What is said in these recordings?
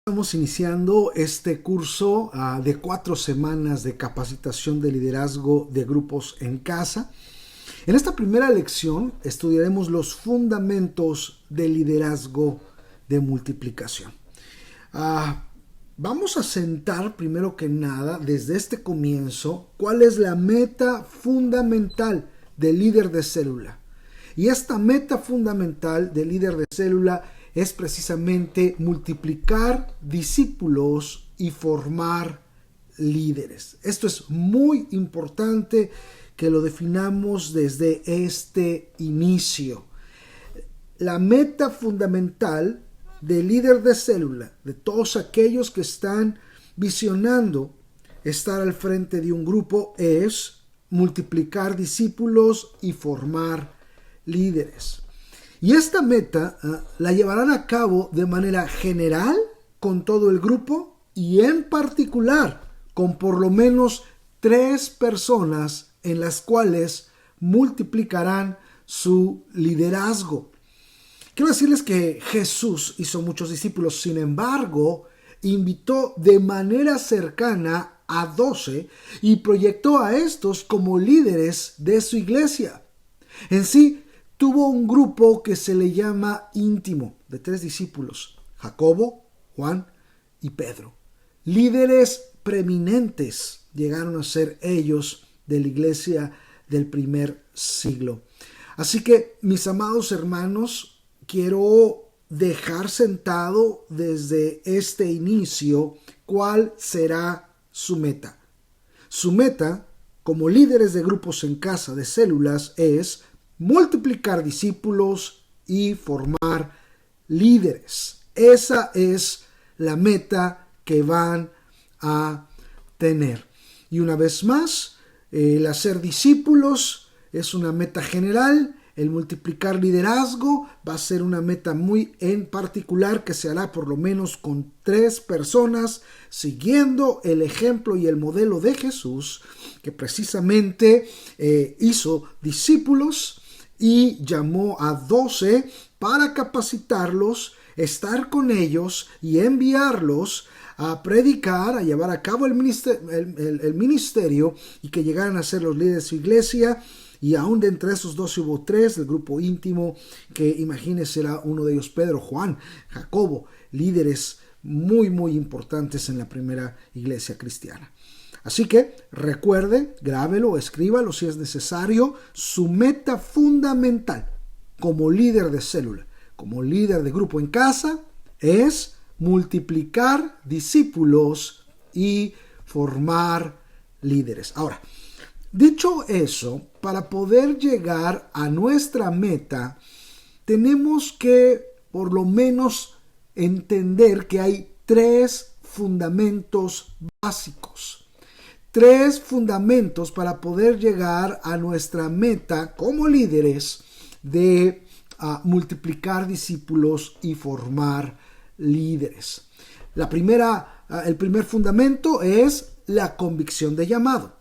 Estamos iniciando este curso de 4 semanas de capacitación de liderazgo de grupos en casa. En esta primera lección estudiaremos los fundamentos del liderazgo de multiplicación. Vamos a sentar primero que nada desde este comienzo cuál es la meta fundamental del líder de célula. Y esta meta fundamental del líder de célula es precisamente multiplicar discípulos y formar líderes. Esto es muy importante que lo definamos desde este inicio. La meta fundamental del líder de célula, de todos aquellos que están visionando estar al frente de un grupo, es multiplicar discípulos y formar líderes. Y esta meta la llevarán a cabo de manera general con todo el grupo y en particular con por lo menos 3 personas en las cuales multiplicarán su liderazgo. Quiero decirles que Jesús hizo muchos discípulos, sin embargo, invitó de manera cercana a 12 y proyectó a estos como líderes de su iglesia. En sí, tuvo un grupo que se le llama íntimo, de 3 discípulos, Jacobo, Juan y Pedro. Líderes preeminentes llegaron a ser ellos de la iglesia del primer siglo. Así que, mis amados hermanos, quiero dejar sentado desde este inicio cuál será su meta. Su meta, como líderes de grupos en casa de células, es multiplicar discípulos y formar líderes. Esa es la meta que van a tener. Y una vez más, el hacer discípulos es una meta general. El multiplicar liderazgo va a ser una meta muy en particular que se hará por lo menos con 3 personas, siguiendo el ejemplo y el modelo de Jesús, que precisamente hizo discípulos y llamó a 12 para capacitarlos, estar con ellos y enviarlos a predicar, a llevar a cabo el ministerio y que llegaran a ser los líderes de su iglesia. Y aún de entre esos 12 hubo 3 del grupo íntimo, que imagínense era uno de ellos Pedro, Juan, Jacobo, líderes muy muy importantes en la primera iglesia cristiana. Así que recuerde, grábelo, escríbalo si es necesario, su meta fundamental como líder de célula, como líder de grupo en casa, es multiplicar discípulos y formar líderes. Ahora, dicho eso, para poder llegar a nuestra meta, tenemos que por lo menos entender que hay 3 fundamentos básicos. 3 fundamentos para poder llegar a nuestra meta como líderes de multiplicar discípulos y formar líderes. El primer fundamento es la convicción de llamado.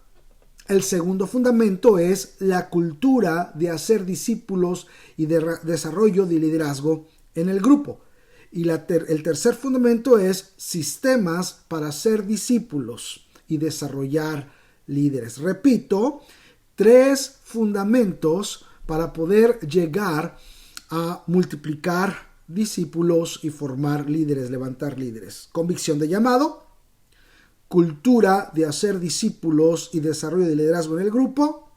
El segundo fundamento es la cultura de hacer discípulos y de desarrollo de liderazgo en el grupo. Y el tercer fundamento es sistemas para hacer discípulos y desarrollar líderes. Repito, 3 fundamentos para poder llegar a multiplicar discípulos y formar líderes, levantar líderes. Convicción de llamado, cultura de hacer discípulos y desarrollo de liderazgo en el grupo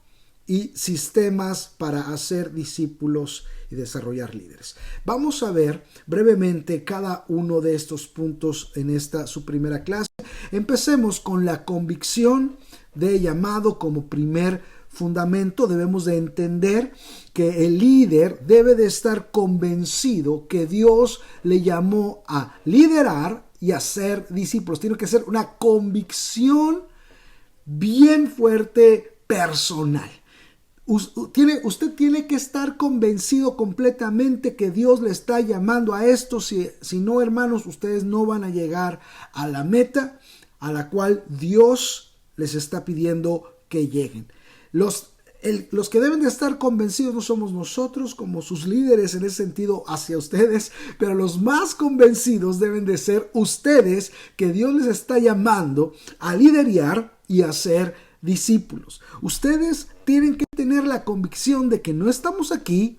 y sistemas para hacer discípulos y desarrollar líderes. Vamos a ver brevemente cada uno de estos puntos en esta su primera clase. Empecemos con la convicción de llamado como primer fundamento. Debemos de entender que el líder debe de estar convencido que Dios le llamó a liderar y a ser discípulos. Tiene que ser una convicción bien fuerte, personal. Usted tiene que estar convencido completamente que Dios le está llamando a esto. Si no, hermanos, ustedes no van a llegar a la meta a la cual Dios les está pidiendo que lleguen. Los que deben de estar convencidos no somos nosotros como sus líderes en ese sentido hacia ustedes, pero los más convencidos deben de ser ustedes, que Dios les está llamando a liderar y a ser discípulos. Ustedes tienen que tener la convicción de que no estamos aquí,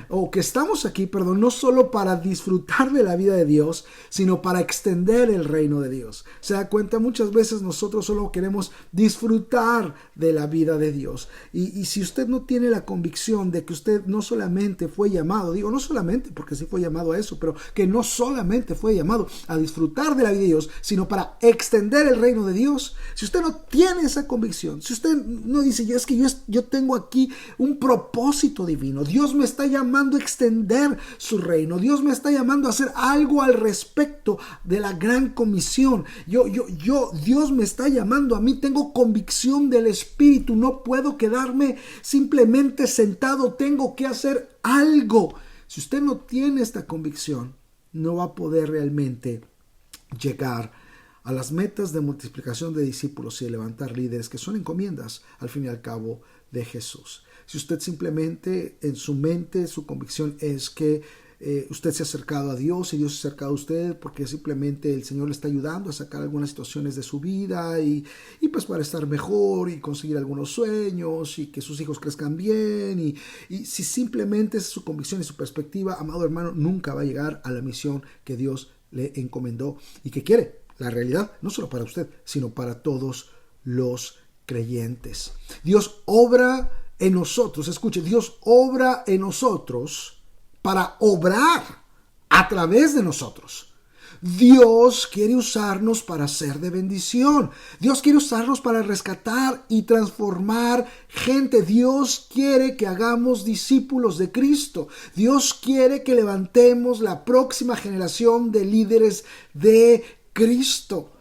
o que estamos aquí, perdón, no solo para disfrutar de la vida de Dios, sino para extender el reino de Dios. Se da cuenta, muchas veces nosotros solo queremos disfrutar de la vida de Dios. Y si usted no tiene la convicción de que usted no solamente fue llamado, digo no solamente porque sí fue llamado a eso, pero que no solamente fue llamado a disfrutar de la vida de Dios, sino para extender el reino de Dios. Si usted no tiene esa convicción, si usted no dice, es que yo tengo aquí un propósito divino, Dios me está llamando a extender su reino, Dios me está llamando a hacer algo al respecto de la gran comisión, Dios me está llamando a mí, tengo convicción del Espíritu, no puedo quedarme simplemente sentado, tengo que hacer algo. Si usted no tiene esta convicción, no va a poder realmente llegar a las metas de multiplicación de discípulos y de levantar líderes, que son encomiendas al fin y al cabo de Jesús. Si usted simplemente en su mente, su convicción es que usted se ha acercado a Dios y Dios se ha acercado a usted porque simplemente el Señor le está ayudando a sacar algunas situaciones de su vida y pues para estar mejor y conseguir algunos sueños y que sus hijos crezcan bien, y si simplemente es su convicción y su perspectiva, amado hermano, nunca va a llegar a la misión que Dios le encomendó y que quiere. La realidad, no solo para usted, sino para todos los creyentes. Dios obra en nosotros, escuche, Dios obra en nosotros para obrar a través de nosotros. Dios quiere usarnos para ser de bendición. Dios quiere usarnos para rescatar y transformar gente. Dios quiere que hagamos discípulos de Cristo. Dios quiere que levantemos la próxima generación de líderes de Cristo.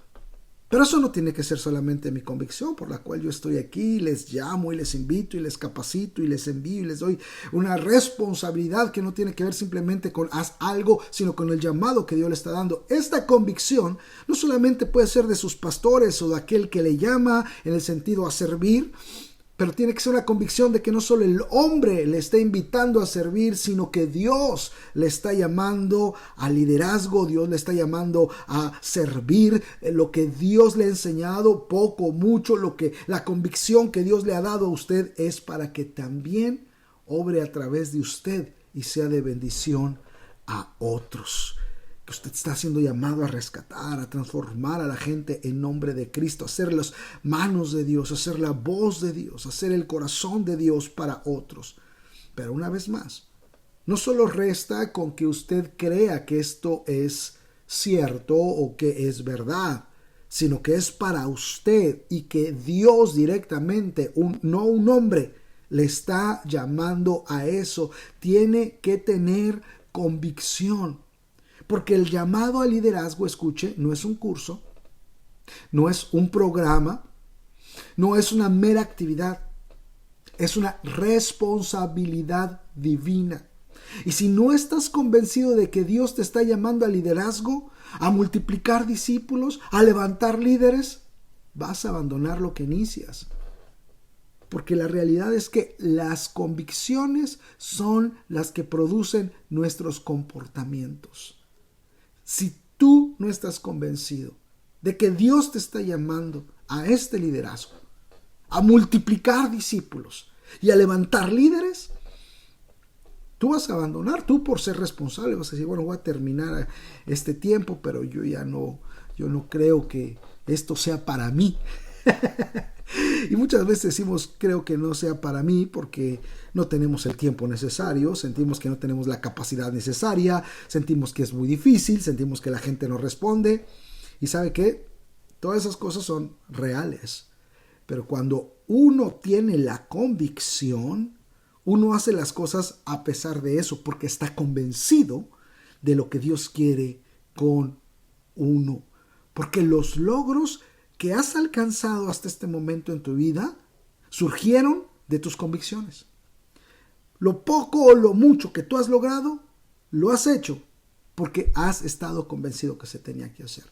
Pero eso no tiene que ser solamente mi convicción por la cual yo estoy aquí, les llamo y les invito y les capacito y les envío y les doy una responsabilidad que no tiene que ver simplemente con haz algo, sino con el llamado que Dios le está dando. Esta convicción no solamente puede ser de sus pastores o de aquel que le llama en el sentido a servir, pero tiene que ser una convicción de que no solo el hombre le está invitando a servir, sino que Dios le está llamando al liderazgo, Dios le está llamando a servir. Lo que Dios le ha enseñado, poco o mucho, la convicción que Dios le ha dado a usted es para que también obre a través de usted y sea de bendición a otros. Que usted está siendo llamado a rescatar, a transformar a la gente en nombre de Cristo, a ser las manos de Dios, a ser la voz de Dios, a ser el corazón de Dios para otros. Pero una vez más, no solo resta con que usted crea que esto es cierto o que es verdad, sino que es para usted y que Dios directamente, no un hombre, le está llamando a eso. Tiene que tener convicción. Porque el llamado al liderazgo, escuche, no es un curso, no es un programa, no es una mera actividad, es una responsabilidad divina. Y si no estás convencido de que Dios te está llamando al liderazgo, a multiplicar discípulos, a levantar líderes, vas a abandonar lo que inicias. Porque la realidad es que las convicciones son las que producen nuestros comportamientos. Si tú no estás convencido de que Dios te está llamando a este liderazgo, a multiplicar discípulos y a levantar líderes, tú vas a abandonar, tú por ser responsable vas a decir, bueno, voy a terminar este tiempo, pero yo no creo que esto sea para mí. Y muchas veces decimos, creo que no sea para mí porque no tenemos el tiempo necesario, sentimos que no tenemos la capacidad necesaria, sentimos que es muy difícil, sentimos que la gente no responde. Y ¿sabe qué? Todas esas cosas son reales. Pero cuando uno tiene la convicción, uno hace las cosas a pesar de eso, porque está convencido de lo que Dios quiere con uno. Porque los logros que has alcanzado hasta este momento en tu vida surgieron de tus convicciones. Lo poco o lo mucho que tú has logrado, lo has hecho porque has estado convencido que se tenía que hacer.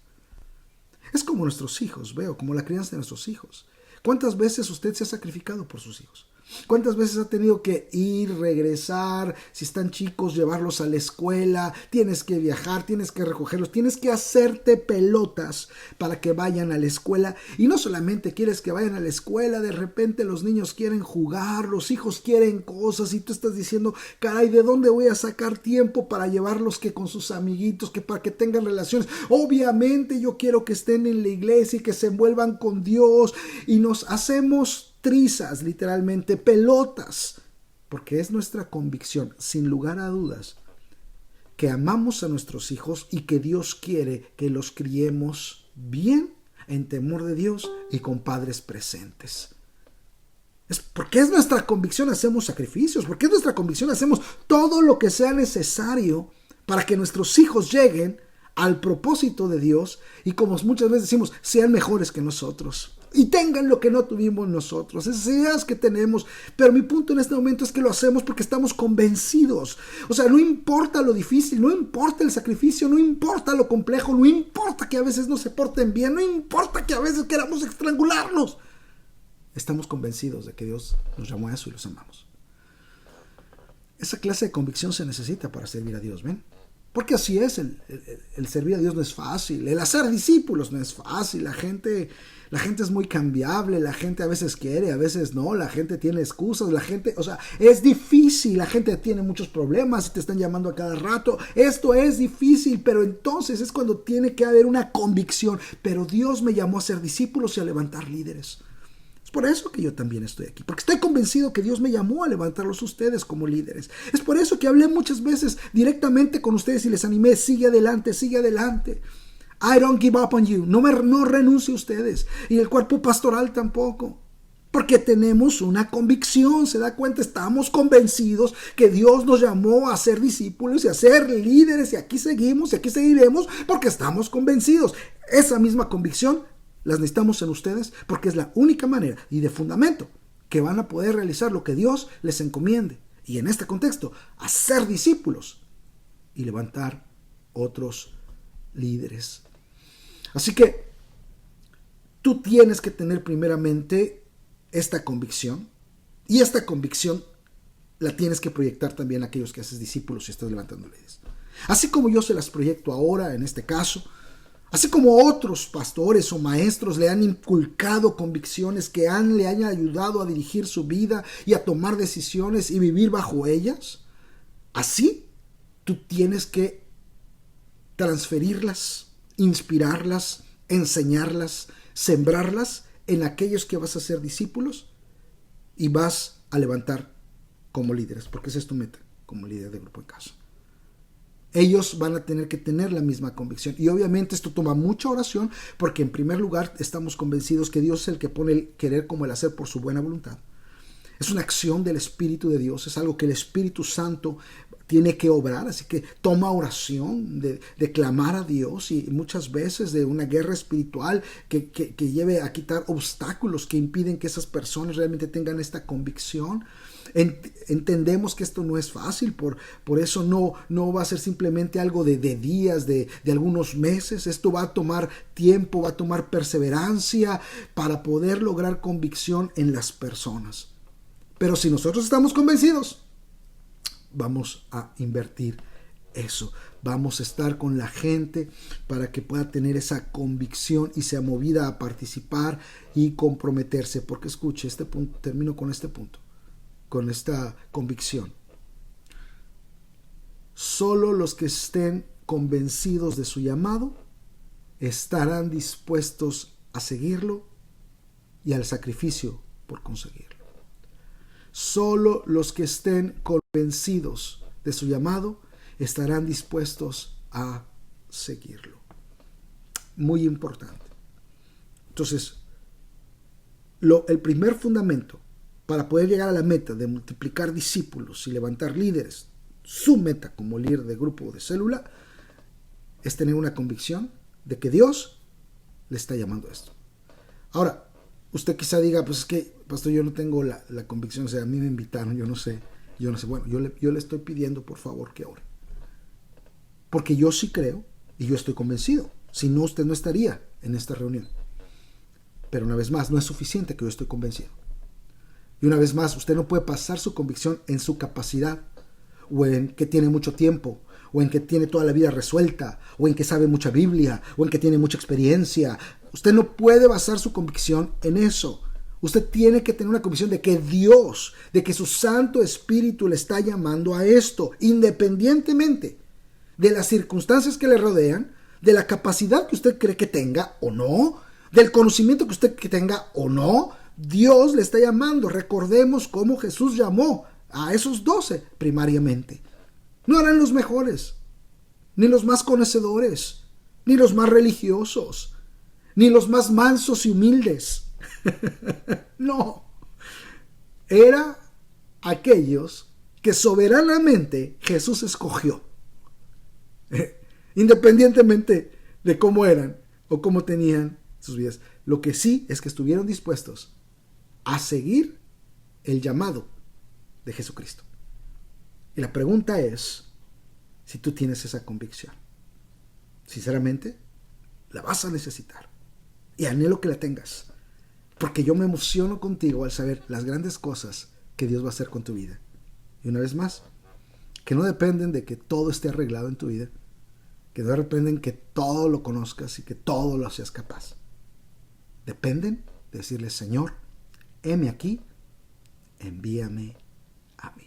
Es como nuestros hijos, como la crianza de nuestros hijos. ¿Cuántas veces usted se ha sacrificado por sus hijos? ¿Cuántas veces ha tenido que ir, regresar? Si están chicos, llevarlos a la escuela, tienes que viajar, tienes que recogerlos, tienes que hacerte pelotas para que vayan a la escuela. Y no solamente quieres que vayan a la escuela, de repente los niños quieren jugar, los hijos quieren cosas y tú estás diciendo, caray, ¿de dónde voy a sacar tiempo para llevarlos que con sus amiguitos, que para que tengan relaciones? Obviamente yo quiero que estén en la iglesia y que se envuelvan con Dios, y nos hacemos trizas, literalmente pelotas, porque es nuestra convicción, sin lugar a dudas, que amamos a nuestros hijos y que Dios quiere que los criemos bien, en temor de Dios y con padres presentes. Es porque es nuestra convicción, hacemos sacrificios, porque es nuestra convicción, hacemos todo lo que sea necesario para que nuestros hijos lleguen al propósito de Dios y, como muchas veces decimos, sean mejores que nosotros y tengan lo que no tuvimos nosotros, esas ideas que tenemos. Pero mi punto en este momento es que lo hacemos porque estamos convencidos. O sea, no importa lo difícil, no importa el sacrificio, no importa lo complejo, no importa que a veces no se porten bien, no importa que a veces queramos estrangularlos. Estamos convencidos de que Dios nos llamó a eso y los amamos. Esa clase de convicción se necesita para servir a Dios, ¿ven? Porque así es, el servir a Dios no es fácil, el hacer discípulos no es fácil, la gente es muy cambiable, la gente a veces quiere, a veces no, la gente tiene excusas, es difícil, la gente tiene muchos problemas y te están llamando a cada rato, esto es difícil, pero entonces es cuando tiene que haber una convicción, pero Dios me llamó a ser discípulos y a levantar líderes. Es por eso que yo también estoy aquí, porque estoy convencido que Dios me llamó a levantarlos ustedes como líderes. Es por eso que hablé muchas veces directamente con ustedes y les animé, sigue adelante, sigue adelante. I don't give up on you, no renuncie a ustedes, y el cuerpo pastoral tampoco. Porque tenemos una convicción, se da cuenta, estamos convencidos que Dios nos llamó a ser discípulos y a ser líderes, y aquí seguimos y aquí seguiremos porque estamos convencidos. Esa misma convicción las necesitamos en ustedes porque es la única manera y de fundamento que van a poder realizar lo que Dios les encomiende. Y en este contexto, hacer discípulos y levantar otros líderes. Así que tú tienes que tener primeramente esta convicción, y esta convicción la tienes que proyectar también a aquellos que haces discípulos y estás levantando líderes. Así como yo se las proyecto ahora en este caso, así como otros pastores o maestros le han inculcado convicciones que le han ayudado a dirigir su vida y a tomar decisiones y vivir bajo ellas, así tú tienes que transferirlas, inspirarlas, enseñarlas, sembrarlas en aquellos que vas a ser discípulos y vas a levantar como líderes, porque esa es tu meta como líder de grupo en casa. Ellos van a tener que tener la misma convicción. Y obviamente esto toma mucha oración, porque en primer lugar estamos convencidos que Dios es el que pone el querer como el hacer por su buena voluntad. Es una acción del Espíritu de Dios, es algo que el Espíritu Santo tiene que obrar, así que toma oración de clamar a Dios, y muchas veces de una guerra espiritual que lleve a quitar obstáculos que impiden que esas personas realmente tengan esta convicción. Entendemos que esto no es fácil, por eso no va a ser simplemente algo de días, de algunos meses. Esto va a tomar tiempo, va a tomar perseverancia para poder lograr convicción en las personas. Pero si nosotros estamos convencidos, vamos a invertir eso. Vamos a estar con la gente para que pueda tener esa convicción y sea movida a participar y comprometerse. Porque escuche, este punto, termino con este punto, con esta convicción. Solo los que estén convencidos de su llamado estarán dispuestos a seguirlo y al sacrificio por conseguirlo. Solo los que estén convencidos de su llamado estarán dispuestos a seguirlo. Muy importante. Entonces, el primer fundamento para poder llegar a la meta de multiplicar discípulos y levantar líderes, su meta como líder de grupo o de célula, es tener una convicción de que Dios le está llamando a esto. Ahora, usted quizá diga, pues es que, pastor, yo no tengo la convicción, o sea, a mí me invitaron, yo no sé. Bueno, yo le estoy pidiendo, por favor, que ore. Porque yo sí creo y yo estoy convencido. Si no, usted no estaría en esta reunión. Pero una vez más, no es suficiente que yo estoy convencido. Y una vez más, usted no puede basar su convicción en su capacidad, o en que tiene mucho tiempo, o en que tiene toda la vida resuelta, o en que sabe mucha Biblia, o en que tiene mucha experiencia. Usted no puede basar su convicción en eso. Usted tiene que tener una convicción de que Dios, de que su Santo Espíritu le está llamando a esto, independientemente de las circunstancias que le rodean, de la capacidad que usted cree que tenga o no, del conocimiento que usted tenga o no. Dios le está llamando. Recordemos cómo Jesús llamó a esos 12 primariamente. No eran los mejores, ni los más conocedores, ni los más religiosos, ni los más mansos y humildes. No, era aquellos que soberanamente Jesús escogió, independientemente de cómo eran o cómo tenían sus vidas. Lo que sí es que estuvieron dispuestos a seguir el llamado de Jesucristo. Y la pregunta es si tú tienes esa convicción. Sinceramente, la vas a necesitar. Y anhelo que la tengas. Porque yo me emociono contigo al saber las grandes cosas que Dios va a hacer con tu vida. Y una vez más, que no dependen de que todo esté arreglado en tu vida. Que no dependen que todo lo conozcas y que todo lo seas capaz. Dependen de decirle: Señor, heme aquí, envíame a mí.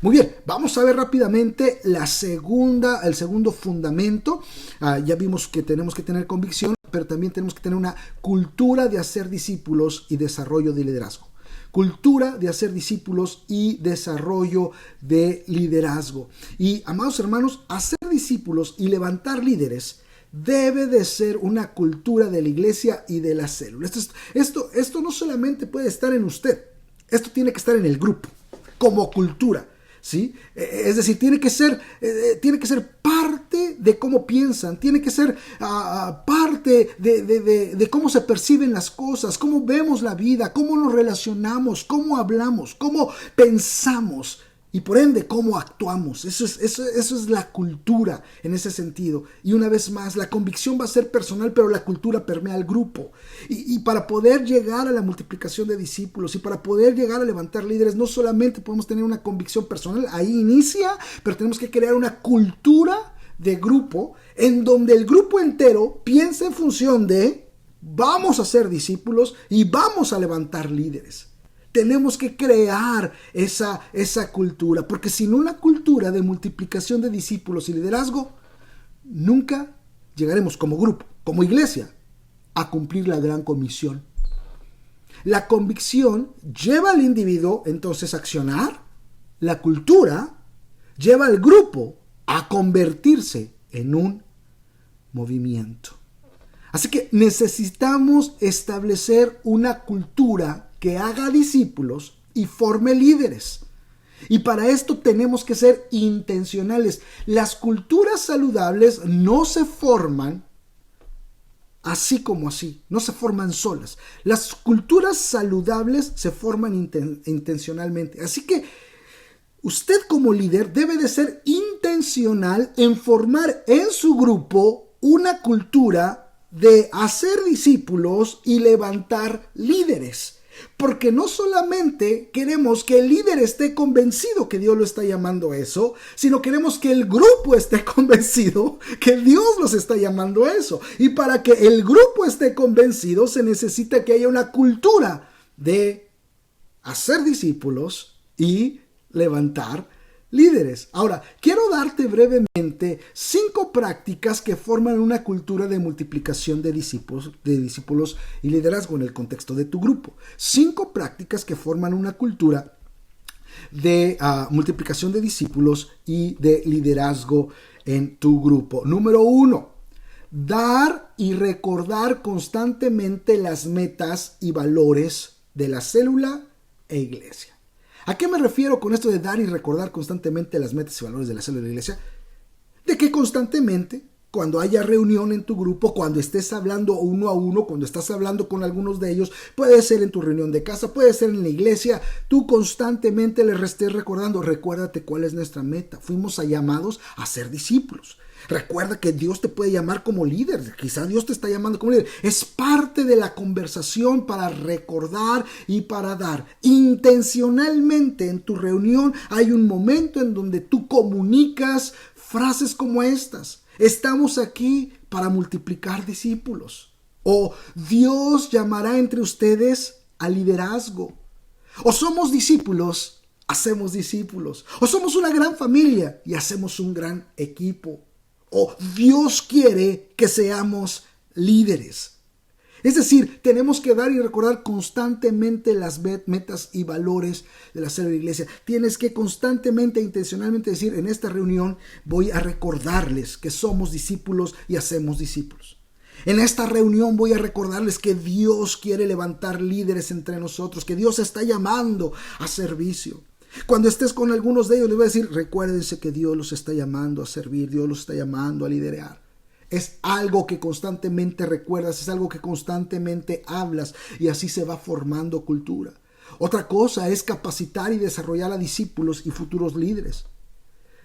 Muy bien, vamos a ver rápidamente el segundo fundamento. Ya vimos que tenemos que tener convicción, pero también tenemos que tener una cultura de hacer discípulos y desarrollo de liderazgo. Cultura de hacer discípulos y desarrollo de liderazgo. Y, amados hermanos, hacer discípulos y levantar líderes debe de ser una cultura de la iglesia y de la célula. Esto no solamente puede estar en usted, esto tiene que estar en el grupo, como cultura. ¿Sí? Es decir, tiene que ser parte de cómo piensan, tiene que ser parte de cómo se perciben las cosas, cómo vemos la vida, cómo nos relacionamos, cómo hablamos, cómo pensamos y por ende cómo actuamos. Eso es la cultura en ese sentido. Y una vez más, la convicción va a ser personal, pero la cultura permea al grupo. Y para poder llegar a la multiplicación de discípulos y para poder llegar a levantar líderes, no solamente podemos tener una convicción personal, ahí inicia, pero tenemos que crear una cultura de grupo en donde el grupo entero piensa en función de: vamos a ser discípulos y vamos a levantar líderes. Tenemos que crear esa cultura, porque sin una cultura de multiplicación de discípulos y liderazgo, nunca llegaremos como grupo, como iglesia, a cumplir la gran comisión. La convicción lleva al individuo entonces a accionar, la cultura lleva al grupo a convertirse en un movimiento. Así que necesitamos establecer una cultura que haga discípulos y forme líderes. Y para esto tenemos que ser intencionales. Las culturas saludables no se forman así como así, no se forman solas. Las culturas saludables se forman intencionalmente. Así que usted como líder debe de ser intencional en formar en su grupo una cultura de hacer discípulos y levantar líderes. Porque no solamente queremos que el líder esté convencido que Dios lo está llamando a eso, sino queremos que el grupo esté convencido que Dios los está llamando a eso. Y para que el grupo esté convencido se necesita que haya una cultura de hacer discípulos y levantar líderes. Ahora, quiero darte brevemente 5 prácticas que forman una cultura de multiplicación de discípulos y liderazgo en el contexto de tu grupo. 5 prácticas que forman una cultura de multiplicación de discípulos y de liderazgo en tu grupo. Número 1, dar y recordar constantemente las metas y valores de la célula e iglesia. ¿A qué me refiero con esto de dar y recordar constantemente las metas y valores de la célula de la iglesia? De que constantemente, cuando haya reunión en tu grupo, cuando estés hablando uno a uno, cuando estás hablando con algunos de ellos, puede ser en tu reunión de casa, puede ser en la iglesia, tú constantemente les estés recordando: recuérdate cuál es nuestra meta. Fuimos llamados a ser discípulos. Recuerda que Dios te puede llamar como líder. Quizá Dios te está llamando como líder. Es parte de la conversación para recordar y para dar. Intencionalmente en tu reunión hay un momento en donde tú comunicas frases como estas. Estamos aquí para multiplicar discípulos. O Dios llamará entre ustedes al liderazgo. O somos discípulos, hacemos discípulos. O somos una gran familia y hacemos un gran equipo. O Dios quiere que seamos líderes. Es decir, tenemos que dar y recordar constantemente las metas y valores de la célula de iglesia. Tienes que constantemente e intencionalmente decir, en esta reunión voy a recordarles que somos discípulos y hacemos discípulos. En esta reunión voy a recordarles que Dios quiere levantar líderes entre nosotros, que Dios está llamando a servicio. Cuando estés con algunos de ellos, les voy a decir, recuérdense que Dios los está llamando a servir, Dios los está llamando a liderar. Es algo que constantemente recuerdas, es algo que constantemente hablas y así se va formando cultura. Otra cosa es capacitar y desarrollar a discípulos y futuros líderes.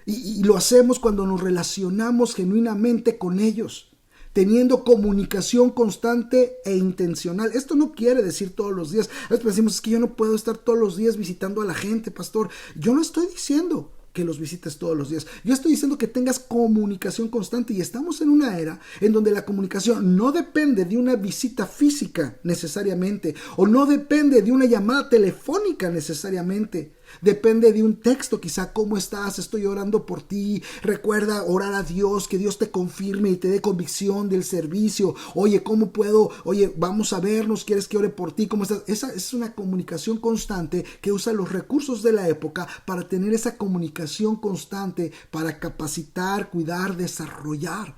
Y lo hacemos cuando nos relacionamos genuinamente con ellos, teniendo comunicación constante e intencional. Esto no quiere decir todos los días. A veces decimos, es que yo no puedo estar todos los días visitando a la gente, pastor. Yo no estoy diciendo que los visites todos los días. Yo estoy diciendo que tengas comunicación constante, y estamos en una era en donde la comunicación no depende de una visita física necesariamente, o no depende de una llamada telefónica necesariamente. Depende de un texto, quizá, ¿cómo estás? Estoy orando por ti. Recuerda orar a Dios, que Dios te confirme y te dé convicción del servicio. Oye, ¿cómo puedo? Oye, vamos a vernos, ¿quieres que ore por ti? ¿Cómo estás? Esa es una comunicación constante que usa los recursos de la época para tener esa comunicación constante, para capacitar, cuidar, desarrollar.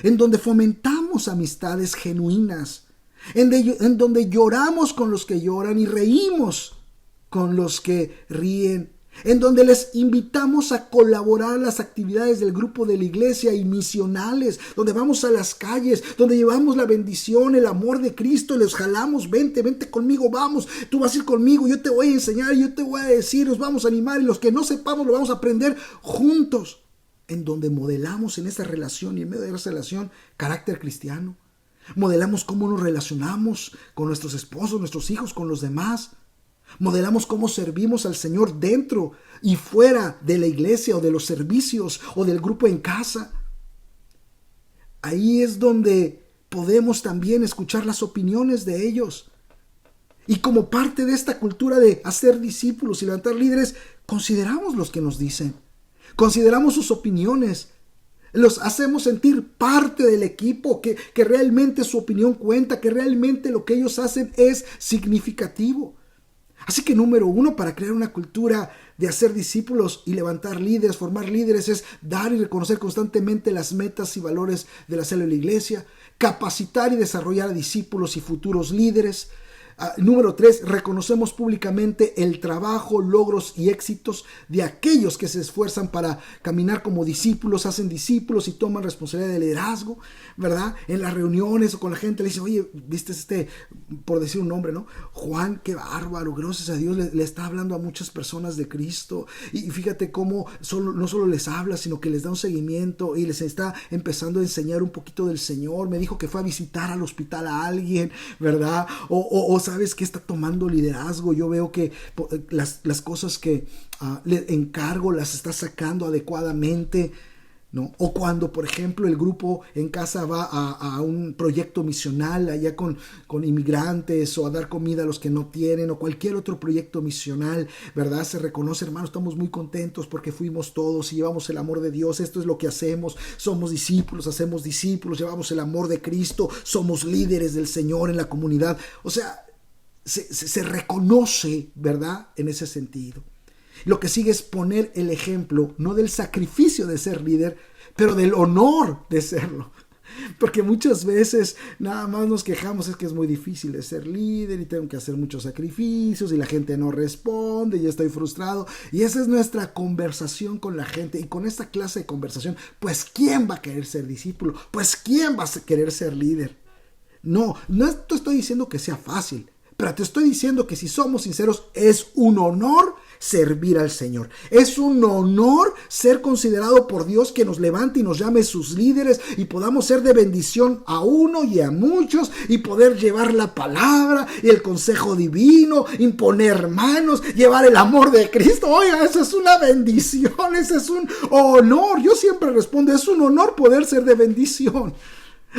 En donde fomentamos amistades genuinas. En donde lloramos con los que lloran y reímos con los que ríen, en donde les invitamos a colaborar a las actividades del grupo de la iglesia y misionales, donde vamos a las calles, donde llevamos la bendición, el amor de Cristo, y les jalamos, vente conmigo, vamos, tú vas a ir conmigo, yo te voy a enseñar, yo te voy a decir, nos vamos a animar, y los que no sepamos lo vamos a aprender juntos, en donde modelamos en esa relación y en medio de esa relación carácter cristiano. Modelamos cómo nos relacionamos con nuestros esposos, nuestros hijos, con los demás. Modelamos cómo servimos al Señor dentro y fuera de la iglesia o de los servicios o del grupo en casa. Ahí es donde podemos también escuchar las opiniones de ellos. Y como parte de esta cultura de hacer discípulos y levantar líderes, consideramos los que nos dicen. Consideramos sus opiniones. Los hacemos sentir parte del equipo, que realmente su opinión cuenta, que realmente lo que ellos hacen es significativo. Así que número 1, para crear una cultura de hacer discípulos y levantar líderes, formar líderes, es dar y reconocer constantemente las metas y valores de la célula de la iglesia, capacitar y desarrollar a discípulos y futuros líderes. Número 3, reconocemos públicamente el trabajo, logros y éxitos de aquellos que se esfuerzan para caminar como discípulos, hacen discípulos y toman responsabilidad de liderazgo, ¿verdad? En las reuniones o con la gente le dicen, oye, viste por decir un nombre, ¿no? Juan, qué bárbaro, gracias a Dios le está hablando a muchas personas de Cristo, y fíjate cómo no solo les habla, sino que les da un seguimiento y les está empezando a enseñar un poquito del Señor. Me dijo que fue a visitar al hospital a alguien, ¿verdad? O sabes que está tomando liderazgo. Yo veo que las cosas que le encargo las está sacando adecuadamente, ¿no? O cuando, por ejemplo, el grupo en casa va a un proyecto misional allá con inmigrantes, o a dar comida a los que no tienen, o cualquier otro proyecto misional, ¿verdad? Se reconoce, hermano, estamos muy contentos porque fuimos todos y llevamos el amor de Dios. Esto es lo que hacemos, somos discípulos, hacemos discípulos, llevamos el amor de Cristo, somos líderes del Señor en la comunidad. O sea, se reconoce, ¿verdad? En ese sentido. Lo que sigue es poner el ejemplo, no del sacrificio de ser líder, pero del honor de serlo. Porque muchas veces nada más nos quejamos, es que es muy difícil de ser líder y tengo que hacer muchos sacrificios y la gente no responde y estoy frustrado. Y esa es nuestra conversación con la gente. Y con esta clase de conversación, pues ¿quién va a querer ser discípulo? Pues ¿quién va a querer ser líder? No te estoy diciendo que sea fácil. Pero te estoy diciendo que si somos sinceros, es un honor servir al Señor. Es un honor ser considerado por Dios que nos levante y nos llame sus líderes y podamos ser de bendición a uno y a muchos y poder llevar la palabra y el consejo divino, imponer manos, llevar el amor de Cristo. Oiga, eso es una bendición, ese es un honor. Yo siempre respondo, es un honor poder ser de bendición.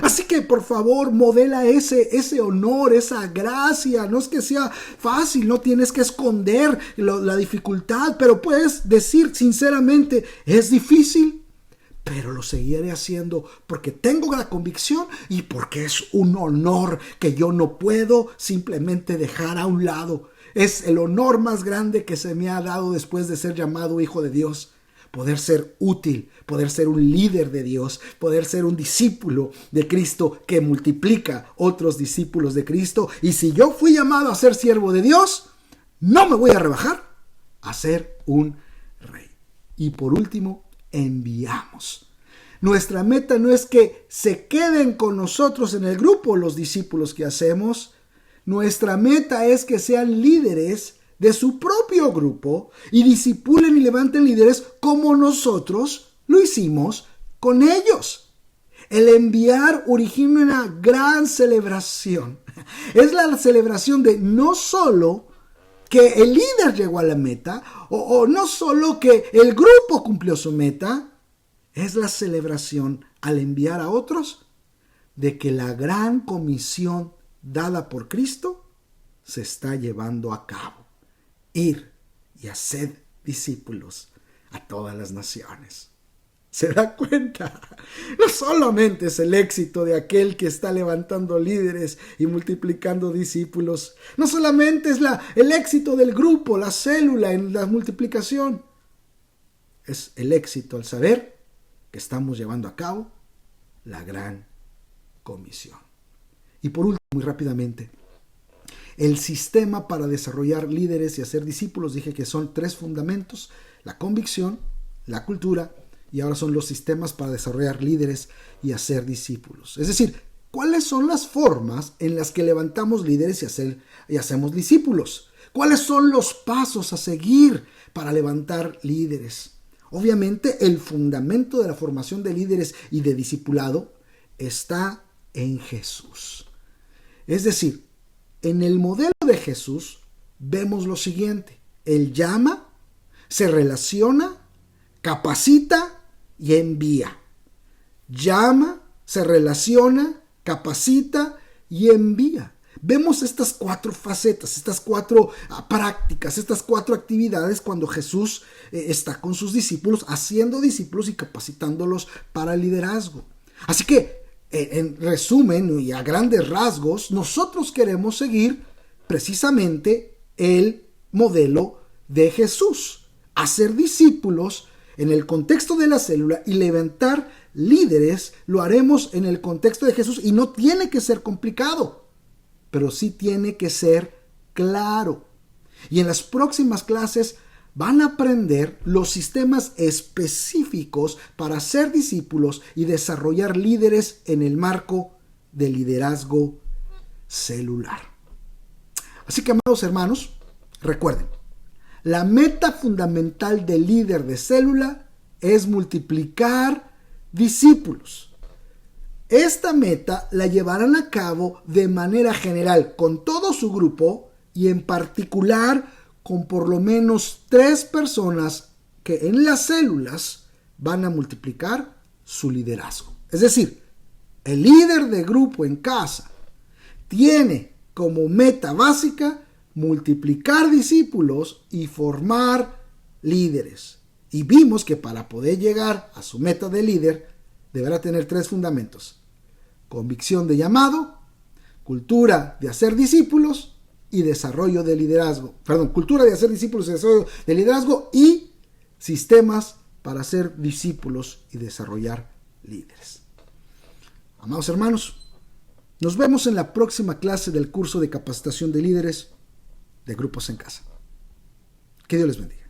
Así que por favor modela ese honor, esa gracia. No es que sea fácil, no tienes que esconder la dificultad, pero puedes decir sinceramente, es difícil, pero lo seguiré haciendo porque tengo la convicción y porque es un honor que yo no puedo simplemente dejar a un lado. Es el honor más grande que se me ha dado después de ser llamado hijo de Dios. Poder ser útil, poder ser un líder de Dios, poder ser un discípulo de Cristo que multiplica otros discípulos de Cristo. Y si yo fui llamado a ser siervo de Dios, no me voy a rebajar a ser un rey. Y por último, enviamos. Nuestra meta no es que se queden con nosotros en el grupo los discípulos que hacemos. Nuestra meta es que sean líderes de su propio grupo y discipulen y levanten líderes como nosotros lo hicimos con ellos. El enviar origina una gran celebración. Es la celebración de no solo que el líder llegó a la meta o no solo que el grupo cumplió su meta, es la celebración al enviar a otros de que la gran comisión dada por Cristo se está llevando a cabo. Ir y hacer discípulos a todas las naciones. ¿Se da cuenta? No solamente es el éxito de aquel que está levantando líderes y multiplicando discípulos. No solamente es el éxito del grupo, la célula en la multiplicación. Es el éxito al saber que estamos llevando a cabo la gran comisión. Y por último, muy rápidamente, el sistema para desarrollar líderes y hacer discípulos. Dije que son 3 fundamentos: la convicción, la cultura, y ahora son los sistemas para desarrollar líderes y hacer discípulos. Es decir, ¿cuáles son las formas en las que levantamos líderes y hacemos discípulos? ¿Cuáles son los pasos a seguir para levantar líderes? Obviamente, el fundamento de la formación de líderes y de discipulado está en Jesús. Es decir, en el modelo de Jesús vemos lo siguiente: Él llama, se relaciona, capacita y envía. Llama, se relaciona, capacita y envía. Vemos estas 4 facetas, estas 4 prácticas, estas 4 actividades cuando Jesús está con sus discípulos, haciendo discípulos y capacitándolos para el liderazgo. Así que, en resumen y a grandes rasgos, nosotros queremos seguir precisamente el modelo de Jesús. Hacer discípulos en el contexto de la célula y levantar líderes lo haremos en el contexto de Jesús, y no tiene que ser complicado, pero sí tiene que ser claro. Y en las próximas clases van a aprender los sistemas específicos para ser discípulos y desarrollar líderes en el marco del liderazgo celular. Así que, amados hermanos, recuerden, la meta fundamental del líder de célula es multiplicar discípulos. Esta meta la llevarán a cabo de manera general con todo su grupo y en particular con por lo menos 3 personas que en las células van a multiplicar su liderazgo. Es decir, el líder de grupo en casa tiene como meta básica multiplicar discípulos y formar líderes. Y vimos que para poder llegar a su meta de líder deberá tener 3 fundamentos: convicción de llamado, cultura de hacer discípulos y desarrollo de liderazgo. Cultura de hacer discípulos y desarrollo de liderazgo, y sistemas para hacer discípulos y desarrollar líderes. Amados hermanos, nos vemos en la próxima clase del curso de capacitación de líderes de grupos en casa. Que Dios les bendiga.